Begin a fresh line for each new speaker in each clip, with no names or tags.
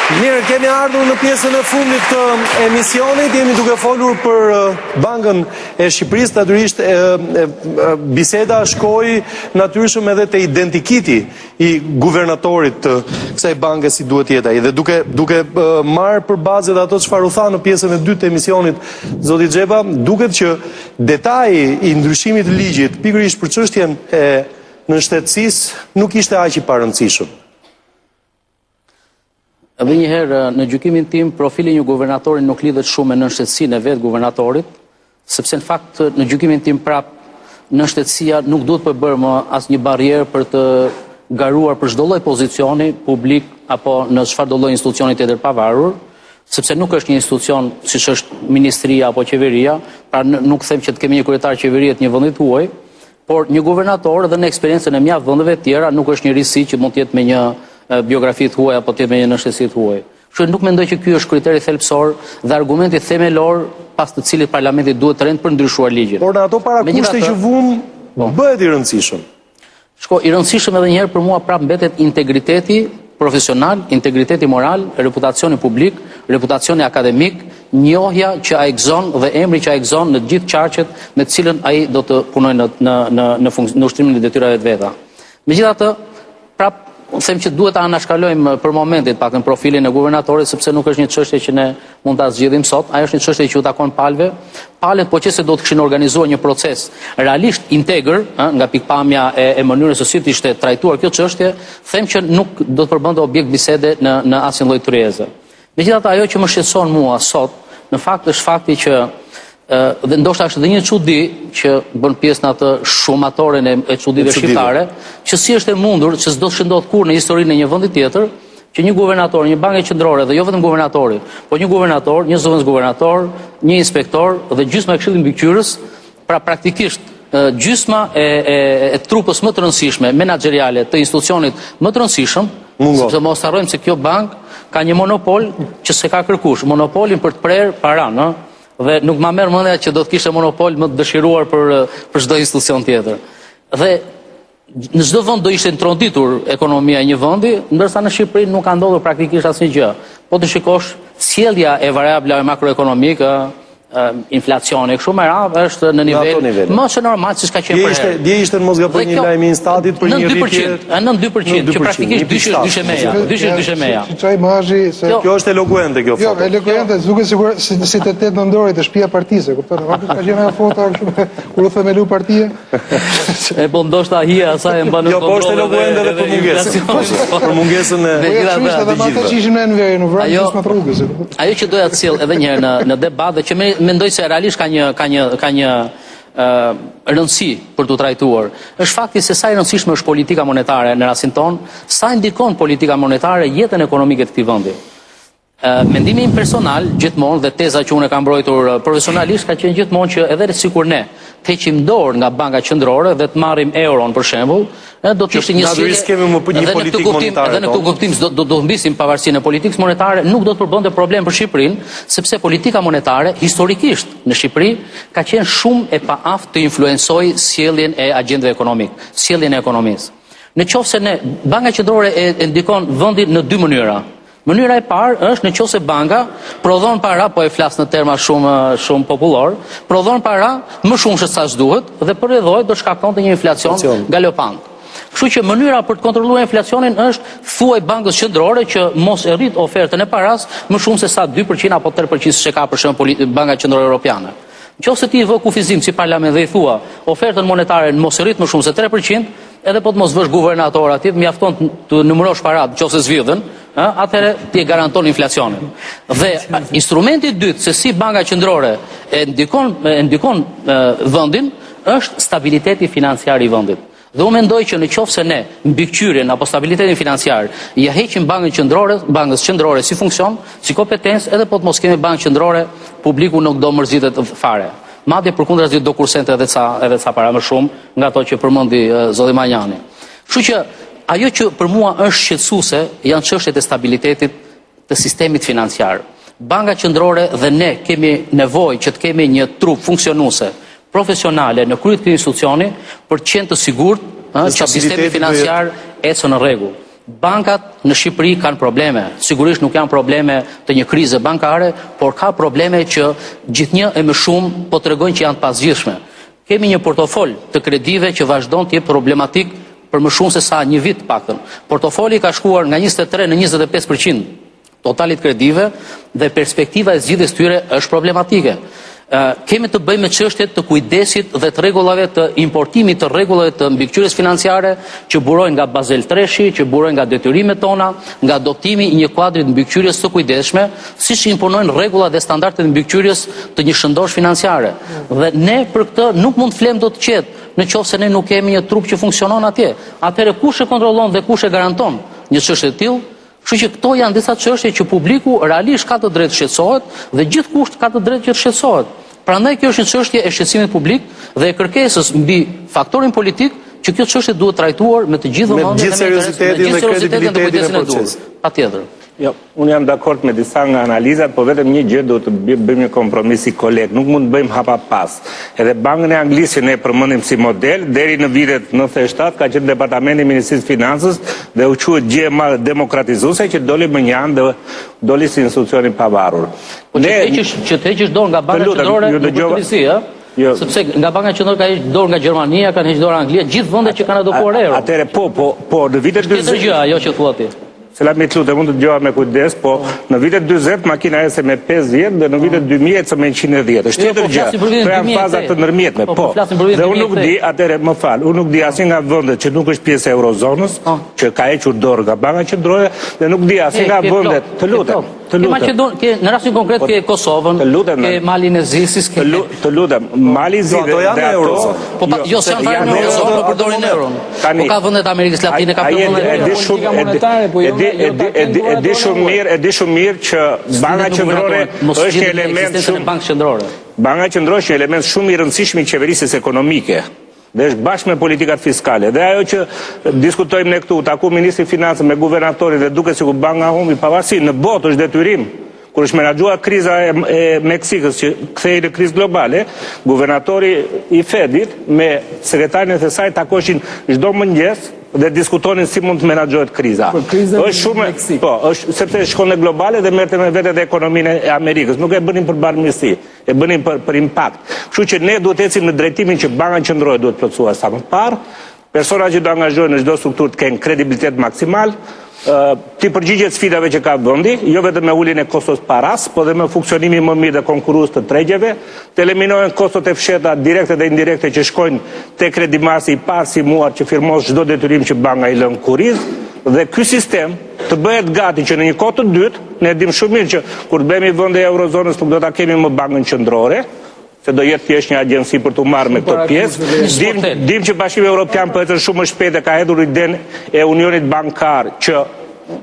Mirë, kemi ardhur në pjesën e fundit të emisionit, jemi duke folur për Bankën e Shqipërisë, natyrisht biseda shkoi natyrshëm edhe te identikiti i guvernatorit të kësaj banke si duhet jetë ai. Dhe duke marrë për bazë ato çfarë u tha në pjesën e dytë të emisionit zoti Xhepa, duket që detaji i ndryshimit të ligjit pikërisht për çështjen e nënshtetësisë nuk ishte aq i parëndësishëm.
Edhe njëherë, në gjykimin tim, profili një guvernatori nuk lidhet shumë me nënshtetësinë e vetë guvernatorit, sepse në fakt, në gjykimin tim prap, nënshtetësia nuk duhet të bërë më as një barrierë për të garuar për çdo lloj pozicioni publik apo në çfarëdo lloj institucioni tjetër pavarur, sepse nuk është një institucion siç është ministria apo qeveria, pra nuk them që të kemi një kryetar qeverie të një vendi huaj, por një guvernator dhe në eksperiencën e mjaft vendeve të tjera nuk është një risi që mund të jetë me një biografi të huaj apo të jetë me një nënshtetësi të huaj. Kështu nuk mendoj që ky është kriteri thelbësor dhe argumenti themelor pas të cilit parlamenti duhet të rendë për ndryshuar ligjin.
Por në ato parakushte që vum bëhet i rëndësishëm.
Shko, i rëndësishëm edhe njëherë për mua prapë mbetet integriteti profesional, integriteti moral, reputacioni publik, reputacioni akademik, njohja që ai gëzon dhe emri që ai gëzon në të gjithë qarqet me të cilën ai do të punojë në ushtrimin e detyrave të veta. Megjithatë, prapë them që duhet ta anashkalojmë për momentin pakën profilin e guvernatorit, sepse nuk është një çështje që ne mund ta zgjidhim sot, ajo është një çështje që u takon palëve. Palët po qëse do të kishin organizuar një proces realisht integër, nga pikpamja e mënyrës së si të ishte trajtuar kjo çështje, them që nuk do të përbënte objekt bisede në asnjë lloj tryeze. Megjithatë, ajo që më shqetëson mua sot, në fakt është fakti që dhe ndoshta është edhe një çudi që bën pjesë në atë shumatoren e çudive shqiptare, që si është e mundur që s'do të shëndot kur në historinë e një vendi tjetër, që një guvernator, një banke qendrore dhe jo vetëm guvernatori, po një guvernator, një zëvendës guvernator, një inspektor dhe gjysma e Këshillit Mbikëqyrës, pra praktikisht gjysma e trupës më të rëndësishme menaxheriale të institucionit më të rëndësishëm, sepse mos harrojmë se kjo bankë ka një monopol që s'e ka kërkuar, monopolin për të prerë paranë, dhe nuk ma merr mendja që do të kishte monopol më të dëshiruar për çdo institucion tjetër. Dhe në çdo vend do ishte ndërditur ekonomia e një vendi, ndërsa në Shqipëri nuk ka ndodhur praktikisht asnjë gjë. Po të shikosh sjellja e variablave makroekonomike, inflacioni kështu me radhë është në nivel më se normal siç ka qenë për herë.
Dje ishte mos gaboj një lajm i Instatit për një rritje
9% që praktikisht dyshë meja.
Çaj imazhi se
kjo është elokuente kjo foto.
Jo, elokuente, duket sigurisht si të tetë nëndorit të shtëpia partisë, kupton? Apo ka qenë ajo foto kështu kur u themelu partia?
E po ndoshta hija asaj e mban në
kontroll. Jo, po është elokuente edhe për mungesën. Për mungesën e
ajo që doja të sjell edhe një herë në debat dhe që mendoj se realisht ka një rëndësi për të trajtuar. Është fakti se sa e rëndësishme është politika monetare në rastin ton, sa ndikon politika monetare jetën ekonomike të këtij vendi. Mendimi im personal gjithmonë dhe teza që unë e kam mbrojtur profesionalisht ka qenë gjithmonë që edhe sikur ne të heqim dorë nga banka qendrore dhe të marrim euron për shembull, do të ishte një edhe në këtë kuptim do mbisim pavarësinë e politikës monetare, nuk do të përbënte problem për Shqipërinë, sepse politika monetare historikisht në Shqipëri ka qenë shumë e paaftë të influencojë sjelljen e agjendave ekonomike, sjelljen e ekonomisë. Nëse ne banka qendrore e ndikon vendin në dy mënyra. Mënyra e parë është nëse banka prodhon para, po e flas në terma shumë popullor, prodhon para më shumë se sa duhet dhe përredhoi do shkaktonte një inflacion galopant. Kështu që mënyra për të kontrolluar inflacionin është thuaj bankës qendrore që mos e rrit ofertën e paras më shumë se sa 2% apo 3% që ka për shembull Banka Qendrore Europiane. Nëse ti vë kufizim si parlament dhe i thua ofertën monetare mos e rrit më shumë se 3%, edhe po të mos vësh guvernator aty, mjafton të numërosh parat nëse zgjidhen, atëherë ti e garanton inflacionin. Dhe instrumenti i dytë se si banka qendrore e ndikon vendin është stabiliteti financiar i vendit. Dhe unë mendoj që nëse ne mbikëqyrjen apo stabilitetin financiar ja heqim bankës qendrore si funksion, si kompetencë, edhe po të mos kemi bankë qendrore, publiku nuk do mërzitet fare. Madje përkundrazi do kursente edhe ca para më shumë nga ato që përmendi zoti Manjani. Kështu që ajo që për mua është shqetësuese janë çështjet e stabilitetit të sistemit financiar. Banka qendrore dhe ne kemi nevojë që të kemi një trup funksionuese profesionale në krye të këtij institucioni për të qenë të sigurt që sistemi financiar ecën në rregull. bankat në Shqipëri kanë probleme. Sigurisht nuk janë probleme të një krize bankare, por ka probleme që gjithnjë e më shumë po tregojnë që janë të pasgjithshme. Kemi një portofol të kredive që vazhdon të jetë problematik për më shumë se sa një vit paktën. Portofoli ka shkuar nga 23 në 25% totalit kredive dhe perspektiva e zgjidhjes tyre është problematike. Kemi të bëjmë me çështjet të kujdesit dhe të rregullave të importimit të rregullave të mbikëqyrjes financiare që burojnë nga Basel III, që burojnë nga detyrimet tona, nga adoptimi i një kuadri të mbikëqyrjes të kujdesshme, siç imponojnë rregullat dhe standardet e mbikëqyrjes të një shëndosh financiare. Dhe ne për këtë nuk mund të flem dot qetë nëse ne nuk kemi një trup që funksionon atje. Atëherë kush e kontrollon dhe kush e garanton një çështje të tillë? Kështu që këto janë disa çështje që publiku realisht ka të drejtë shqetësohet dhe gjithkusht ka të drejtë që të shqetësohet. Prandaj kjo është një çështje e shqetësimit publik dhe e kërkesës mbi faktorin politik që kjo çështje duhet trajtuar me të gjithë vëmendjen
dhe me seriozitetin dhe kredibilitetin e procesit.
Patjetër.
Jo, unë jam dakord me disa nga analizat, po vetëm një gjë duhet të bëjmë një kompromis si koleg, nuk mund të bëjmë hapa pas. Edhe Bankën e Anglisë ne përmendim si model, deri në vitet 97 ka qenë departamenti i Ministrisë Financës dhe u quhet gjë e madhe demokratizuese që doli më një anë dhe doli si institucion i pavarur.
Po që të heqësh dorë nga Banka Qendrore nuk është polisi, ë? Sepse nga Banka Qendrore ka heqë dorë nga Gjermania, kanë heqë dorë Anglia, gjithë vendet që kanë adoptuar euro.
Atëre po në vitet 40.
Tjetër gjë ajo që thua ti.
Se la me të lutem, mund të dëgjoha me kujdes, po në vitet 40 makina ecë me 5 vjet dhe në vitet 2000 ecë me 110. Është tjetër gjë. Këto janë fazat të ndërmjetme, po. Dhe unë nuk di, atëre më fal, unë nuk di asnjë nga vendet që nuk është pjesë e eurozonës, që ka hequr dorë nga Banka Qendrore dhe nuk di asnjë nga vendet. Të lutem.
Në rastin konkret ke Kosovën, ke Malin e Zisis,
të lutem, Mali Zi
dhe ato.
Jo, s'janë fare në eurozonë, po përdorin euron. Po ka vendet Amerikës Latine, ka
E di shumë mirë që Banka Qendrore është një element shumë Banka Qendrore është një element shumë i rëndësishëm i qeverisjes ekonomike dhe është bashkë me politikat fiskale. Dhe ajo që diskutojmë ne këtu, taku ministri financës me guvernatorin dhe duke sikur banka humbi pavarësi në botë është detyrim. Kur është menaxhuar kriza e Meksikës që kthehej në krizë globale, guvernatori i Fedit me sekretarin e saj takoshin çdo mëngjes dhe diskutonin si mund të menaxhohet kriza. Është shumë, po, është sepse shkon në globale dhe merrte me vete dhe ekonominë e Amerikës. Nuk e bënin për barmirësi, e bënin për impakt. Kështu që ne duhet ecim në drejtimin që Banka Qendrore duhet plotësuar sa më parë. Persona që do angazhohen në çdo strukturë të kenë kredibilitet maksimal, ti përgjigjet sfidave që ka vendi, jo vetëm me uljen e kostos paras, po dhe me funksionimin më mirë dhe konkurrues të tregjeve, të eliminohen kostot e fsheta direkte dhe indirekte që shkojnë te kredimasi i parë si muar që firmos çdo detyrim që banka i lën kuriz, dhe ky sistem të bëhet gati që në një kohë të dytë, ne dim shumë mirë që kur të bëhemi vende e eurozonës nuk do ta kemi më Bankën Qendrore, se do jetë thjesht një agjenci për të marrë me këtë pjesë. Dim që Bashkimi Evropian po ecën shumë më shpejt e ka hedhur idenë e unionit bankar që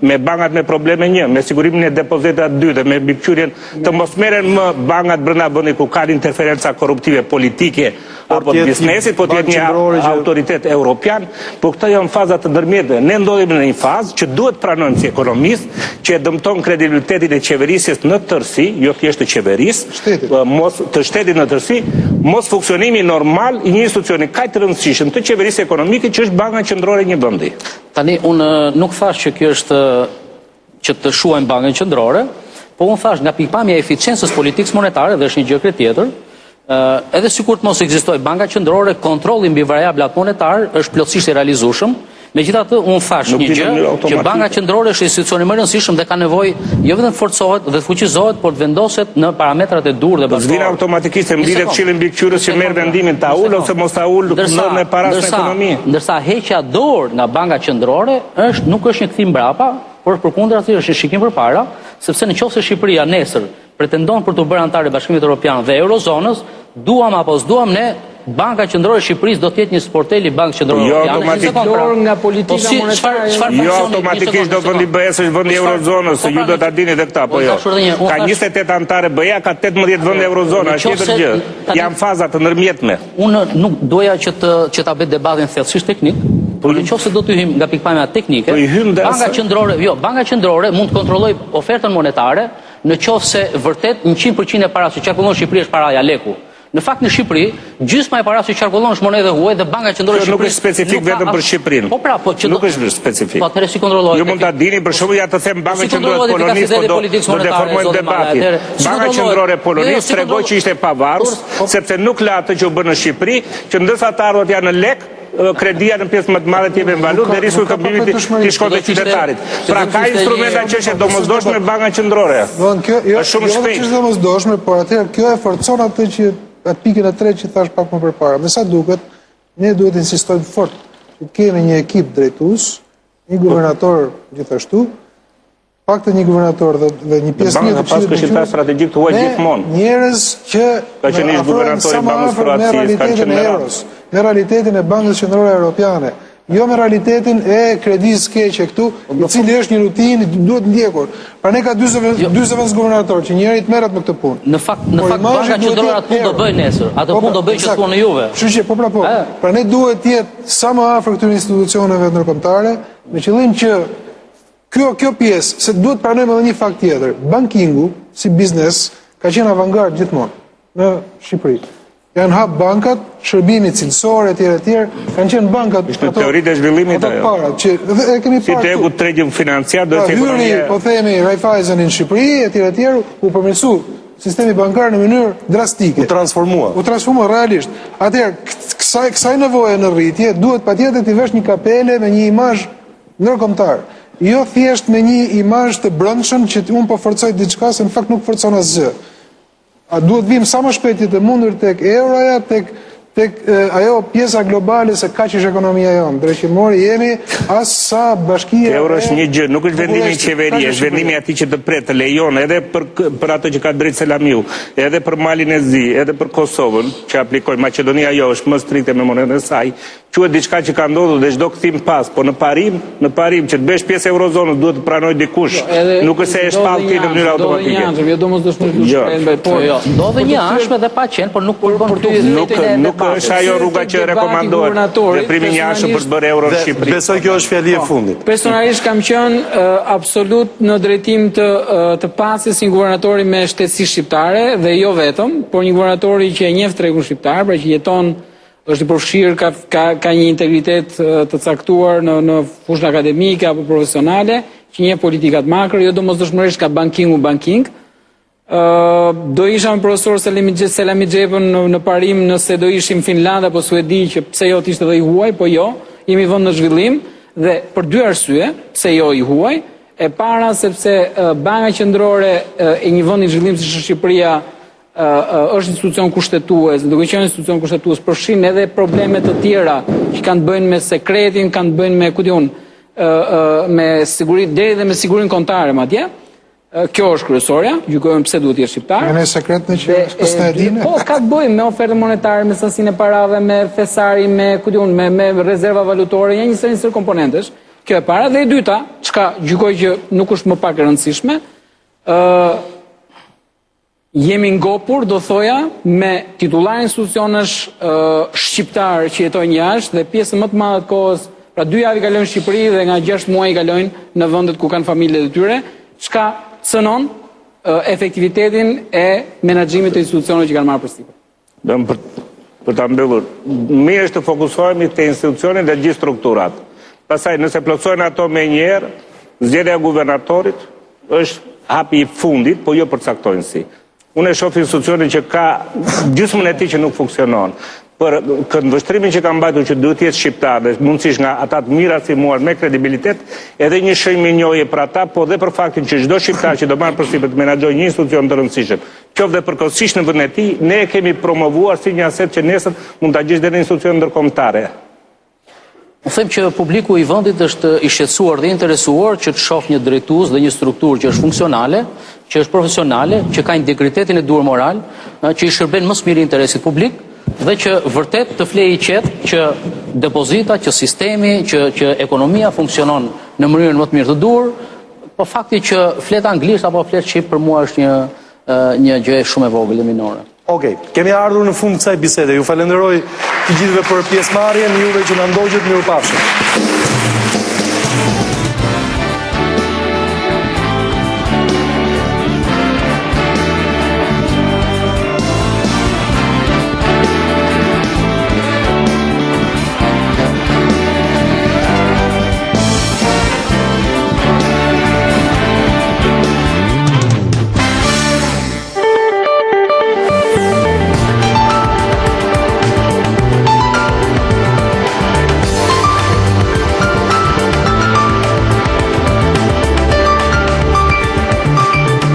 me bankat me probleme një, me sigurimin e depozitat 2 dhe me mbikëqyrjen të mos merren më bankat brenda vendit ku kanë interferenca korruptive politike apo biznesit, po të jetë një autoritet evropian, po këto janë faza të ndërmjetme. Ne ndodhemi në një fazë që duhet pranojmë si ekonomistë, që e dëmton kredibilitetin e qeverisjes në tërësi, jo thjesht të qeverisë, të shtetit në tërësi, mos funksionimi normal i një institucioni kaq të rëndësishëm të qeverisë ekonomike që është Banka Qendrore e një vendi.
Tani unë nuk thash që kjo është që të shuajmë Bankën Qendrore, po unë thash nga pikpamja e eficiencës politikës monetare dhe është një gjë tjetër. Edhe sikur të mos ekzistojë Banka Qendrore, kontrolli mbi variablat monetar është plotësisht i realizueshëm. Megjithatë, unë thash një gjë, që Banka Qendrore është institucioni më i rëndësishëm dhe ka nevojë jo vetëm të forcohet dhe të fuqizohet, por të vendoset në parametrat e dur dhe bashkëtorë.
Zvin automatikisht e mbledh Këshillin mbikëqyrës që merr vendimin ta ul ose mos ta ul në paras në ekonomi.
Ndërsa heqja dorë nga Banka Qendrore nuk është një kthim mbrapa, por përkundrazi është një shikim përpara, sepse nëse Shqipëria nesër pretendon për të bërë anëtare Bashkimit Evropian dhe Eurozonës, duam apo s'duam ne, Banka Qendrore e Shqipërisë do të jetë një sportel i Bankës Qendrore
Evropiane.
Nga politika monetare.
Jo automatikisht do vendi BE-s është vendi Eurozonës, ju do ta dini edhe këtë, po jo. Ka 28 anëtare BE-ja, ka 18 vende Eurozona, është tjetër gjë. Janë faza të ndërmjetme.
Unë nuk doja që ta bëj debatin thellësisht teknik, por nëse do të hym nga pikpamja teknike, Banka Qendrore mund të kontrollojë ofertën monetare, në qoftë se vërtet 100% e parave që çakon Shqipëria është paraja leku. Në fakt në Shqipëri, gjysma e parave që qarkullon është monedë huaj dhe Banka Qendrore e Shqipërisë.
Nuk është specifik vetëm për Shqipërinë.
Po pra, po që
nuk është specifik.
Po atëherë si kontrollohet?
Ju mund ta dini për shembull ja të them Banka Qendrore e Polonisë do deformojnë debatin. Banka Qendrore e Polonisë tregoi që ishte pavarur sepse nuk la atë që u bën në Shqipëri, që ndërsa të ardhurat janë në lek, kredia në pjesë më të madhe t'jepet në valutë dhe risku i këmbimit t'i shkon te qytetarit. Pra ka instrumenta që është domosdoshme Banka Qendrore. Është shumë shpejt.
Është domosdoshme, por atëherë kjo e forcon atë që atë pikën e tretë që thash pak më përpara. Me sa duket, ne duhet insistojmë fort që kemi një ekip drejtues, një guvernator gjithashtu, paktën një guvernator dhe një pjesë
mirë të pas këshilltar strategjik të huaj gjithmonë.
Njerëz që
ka qenë guvernatori i Bankës Kroacisë, kanë qenë
me realitetin e Bankës Qendrore Europiane, jo me realitetin e kredisë keqe këtu, i cili është një rutinë duhet ndjekur. Pra ne ka 40 guvernator që njëri të merret me këtë punë.
Në fakt Banka Qendrore atë punë do bëj nesër. Atë punë do bëj që thua në Juve.
Kështu që po. Pra ne duhet të jetë sa më afër këtyre institucioneve ndërkombëtare, me qëllim që kjo pjesë, se duhet pranojmë edhe një fakt tjetër. Bankingu si biznes ka qenë avangard gjithmonë në Shqipëri. Janë hap bankat, shërbimi cilësor etj, kanë qenë bankat
ato teoritë e zhvillimit ajo.
Që e kemi parë.
Si tegu tregim financiar do të
ekonomia. Po themi Raiffeisen në Shqipëri etj, u përmirësu sistemi bankar në mënyrë drastike.
U transformua
realisht. Atëherë kësaj nevoje në rritje duhet patjetër të vesh një kapele me një imazh ndërkombëtar. Jo thjesht me një imazh të brendshëm që unë po forcoj diçka se në fakt nuk forcon asgjë. A duhet vim sa më shpejt të mundur tek euroja, tek ajo pjesa globale se kaq është ekonomia jonë. Drejtëmori jemi as sa bashkia.
Euro është një gjë, nuk është vendimi i qeverisë, është vendimi i atij që të pret, të lejon edhe për ato që ka drejt Selamiu, edhe për Malin e Zi, edhe për Kosovën, që aplikojnë. Maqedonia jo është më strikte me monedën e saj. Quhet diçka që ka ndodhur dhe çdo kthim pas, po në parim që të bësh pjesë eurozonës duhet të pranoj dikush. Nuk është se e shpall ti në mënyrë automatike.
Jo domosdoshmërisht
do dhe një anshme dhe pa qenë, por nuk
nuk është ajo rruga që rekomandohet. Veprimi i anshëm për të bërë euro në Shqipëri.
Besoj kjo është fjali e fundit.
Personalisht kam qenë absolut në drejtim të pasjes një guvernatori me shtetësi shqiptare dhe jo vetëm, por një guvernatori që e njeh tregun shqiptar, pra që jeton është i përfshirë, ka një integritet të caktuar në fushën akademike apo profesionale, që njeh politikat makro, jo domosdoshmërisht ka banking. Do isha me profesor Selami Xhepën në parim nëse do ishim Finland apo Suedi, që pse jo t'ishte dhe i huaj, po jo, jemi vënd në zhvillim, dhe për dy arsye, pse jo i huaj, e para sepse Banka Qendrore e një vend i zhvillim si Shqipëria është institucion kushtetues, duke qenë institucion kushtetues, përfshin edhe probleme të tjera që kanë të bëjnë me sekretin, kanë të bëjnë me me sigurinë deri dhe me sigurinë kontare madje. Kjo është kryesorja, gjykojmë pse duhet të jetë shqiptar.
Në sekret në që s'e dinë.
Po ka të bëjë me ofertën monetare, me sasinë e parave, me fesari, me rezerva valutore, janë një seri komponentesh. Kjo e para dhe e dyta, çka gjykoj që nuk është më pak e rëndësishme, jemi ngopur, do thoja, me titullar institucionesh shqiptar që jetojnë jashtë dhe pjesën më të madhe të kohës, pra 2 javë kalojnë në Shqipëri dhe nga 6 muaj kalojnë në vendet ku kanë familjet e tyre, çka cënon efektivitetin e menaxhimit të institucioneve që kanë marrë përsipër.
Për ta mbyllur, mirë është të fokusohemi te institucionet dhe gjithë strukturat. Pastaj nëse plotësojnë ato me njëherë, zgjedhja e guvernatorit është hapi i fundit, po jo përcaktojnë si. Unë e shoh institucionin që ka gjysmën e tij që nuk funksionon. Për këndvështrimin që ka mbajtur që duhet të jetë shqiptar dhe mundësisht nga ata të mirë arsimuar me kredibilitet, edhe një shënjë për ata, po dhe për faktin që çdo shqiptar që do marrë përsipër të menaxhojë një institucion të rëndësishëm, qoftë përkohësisht në vendin e tij, ne e kemi promovuar si një aset që nesër mund ta gjesh deri në institucione ndërkombëtare.
U them që publiku i vendit është i shqetësuar dhe interesuar që të shoh një drejtues dhe një strukturë që është funksionale, që është profesionale, që ka integritetin e duhur moral, që i shërben më së miri interesit publik dhe që vërtet të flej i qetë që depozita, që sistemi, që ekonomia funksionon në mënyrën më të mirë të duhur, po fakti që flet anglisht apo flet shqip për mua është një gjë shumë e vogël dhe minore.
Okej, kemi ardhur në fund të kësaj bisede. Ju falenderoj të gjithëve për pjesëmarrjen, juve që na ndoqët, mirupafshim.